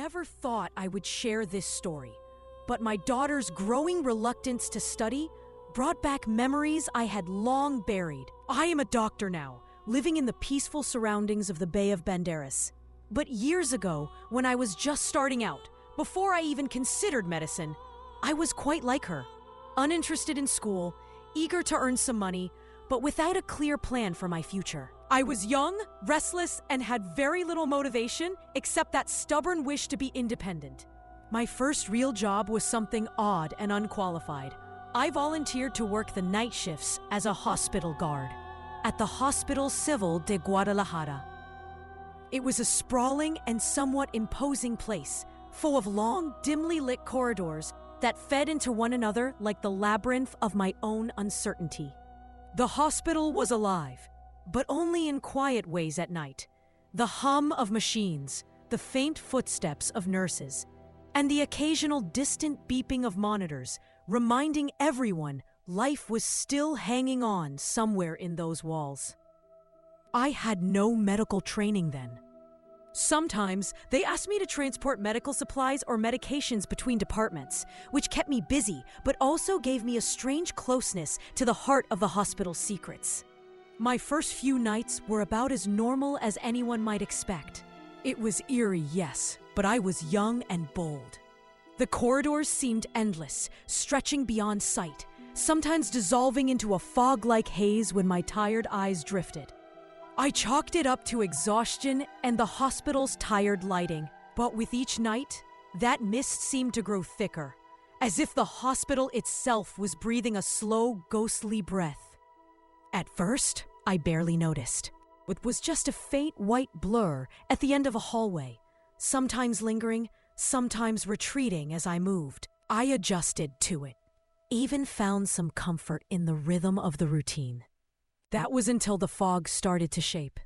never thought I would share this story, but my daughter's growing reluctance to study brought back memories I had long buried. I am a doctor now, living in the peaceful surroundings of the Bay of Banderas. But years ago, when I was just starting out, before I even considered medicine, I was quite like her, uninterested in school, eager to earn some money, but without a clear plan for my future. I was young, restless, and had very little motivation except that stubborn wish to be independent. My first real job was something odd and unqualified. I volunteered to work the night shifts as a hospital guard at the Hospital Civil de Guadalajara. It was a sprawling and somewhat imposing place, full of long, dimly lit corridors that fed into one another like the labyrinth of my own uncertainty. The hospital was alive, but only in quiet ways at night. The hum of machines, the faint footsteps of nurses, and the occasional distant beeping of monitors, reminding everyone life was still hanging on somewhere in those walls. I had no medical training then. Sometimes they asked me to transport medical supplies or medications between departments, which kept me busy but also gave me a strange closeness to the heart of the hospital's secrets. My first few nights were about as normal as anyone might expect. It was eerie, yes, but I was young and bold. The corridors seemed endless, stretching beyond sight, sometimes dissolving into a fog-like haze when my tired eyes drifted. I chalked it up to exhaustion and the hospital's tired lighting, but with each night, that mist seemed to grow thicker, as if the hospital itself was breathing a slow, ghostly breath. At first, I barely noticed. It was just a faint white blur at the end of a hallway, sometimes lingering, sometimes retreating as I moved. I adjusted to it, even found some comfort in the rhythm of the routine. That was until the fog started to shape.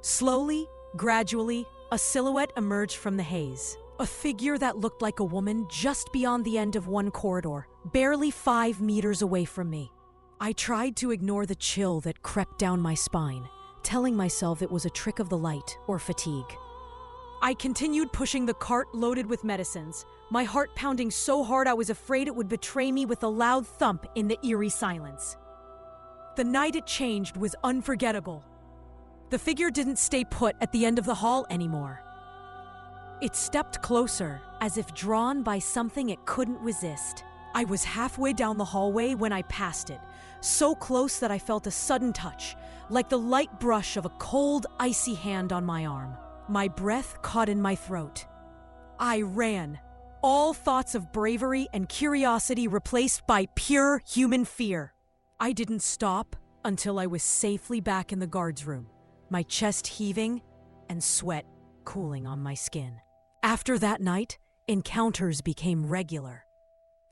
Slowly, gradually, a silhouette emerged from the haze. A figure that looked like a woman just beyond the end of one corridor, barely 5 meters away from me. I tried to ignore the chill that crept down my spine, telling myself it was a trick of the light or fatigue. I continued pushing the cart loaded with medicines, my heart pounding so hard I was afraid it would betray me with a loud thump in the eerie silence. The night it changed was unforgettable. The figure didn't stay put at the end of the hall anymore. It stepped closer, as if drawn by something it couldn't resist. I was halfway down the hallway when I passed it, so close that I felt a sudden touch, like the light brush of a cold, icy hand on my arm. My breath caught in my throat. I ran, all thoughts of bravery and curiosity replaced by pure human fear. I didn't stop until I was safely back in the guard's room, my chest heaving and sweat cooling on my skin. After that night, encounters became regular.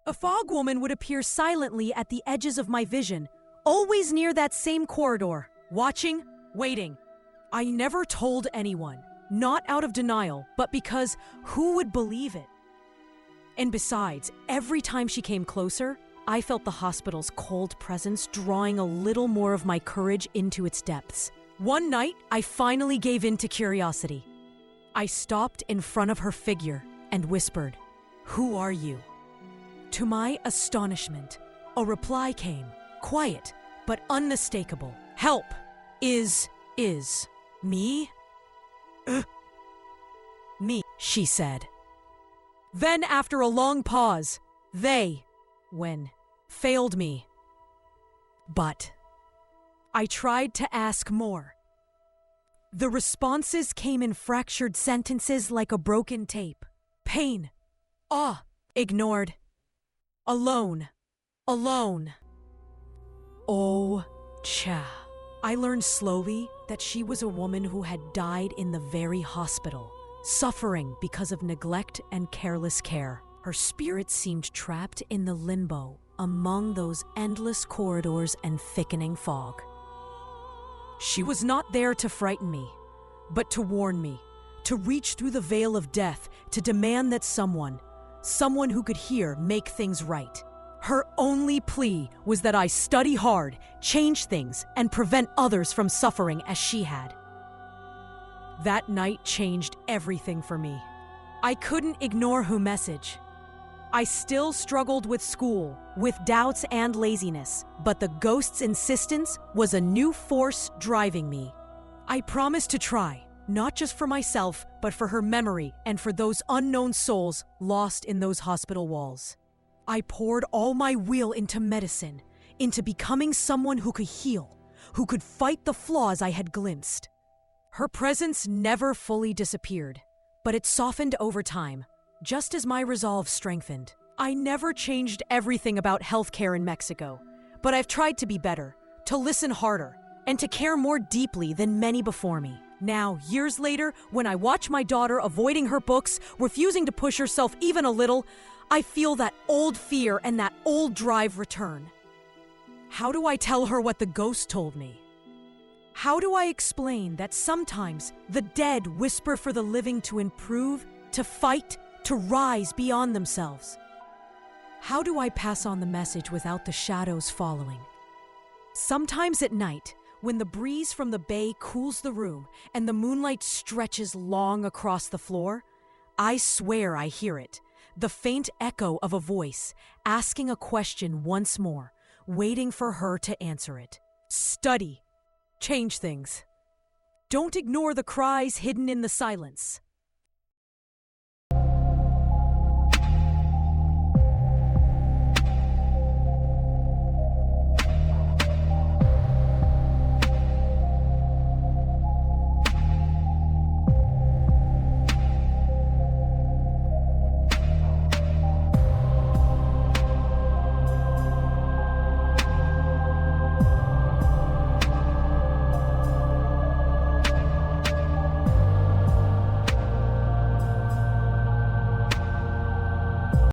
A fog woman would appear silently at the edges of my vision, always near that same corridor, watching, waiting. I never told anyone, not out of denial, but because who would believe it? And besides, every time she came closer, I felt the hospital's cold presence drawing a little more of my courage into its depths. One night, I finally gave in to curiosity. I stopped in front of her figure and whispered, "Who are you?" To my astonishment, a reply came, quiet but unmistakable. "Help! Is me?" Me, she said. Then after a long pause, when failed me. But I tried to ask more. The responses came in fractured sentences like a broken tape. Pain. Ignored. Alone. Oh, cha. I learned slowly that she was a woman who had died in the very hospital, suffering because of neglect and careless care. Her spirit seemed trapped in the limbo among those endless corridors and thickening fog. She was not there to frighten me, but to warn me, to reach through the veil of death, to demand that someone who could hear make things right. Her only plea was that I study hard, change things, and prevent others from suffering as she had. That night changed everything for me. I couldn't ignore her message. I still struggled with school, with doubts and laziness, but the ghost's insistence was a new force driving me. I promised to try, not just for myself, but for her memory and for those unknown souls lost in those hospital walls. I poured all my will into medicine, into becoming someone who could heal, who could fight the flaws I had glimpsed. Her presence never fully disappeared, but it softened over time, just as my resolve strengthened. I never changed everything about healthcare in Mexico, but I've tried to be better, to listen harder, and to care more deeply than many before me. Now, years later, when I watch my daughter avoiding her books, refusing to push herself even a little, I feel that old fear and that old drive return. How do I tell her what the ghost told me? How do I explain that sometimes the dead whisper for the living to improve, to fight, to rise beyond themselves? How do I pass on the message without the shadows following? Sometimes at night, when the breeze from the bay cools the room and the moonlight stretches long across the floor, I swear I hear it, the faint echo of a voice asking a question once more, waiting for her to answer it. Study. Change things. Don't ignore the cries hidden in the silence.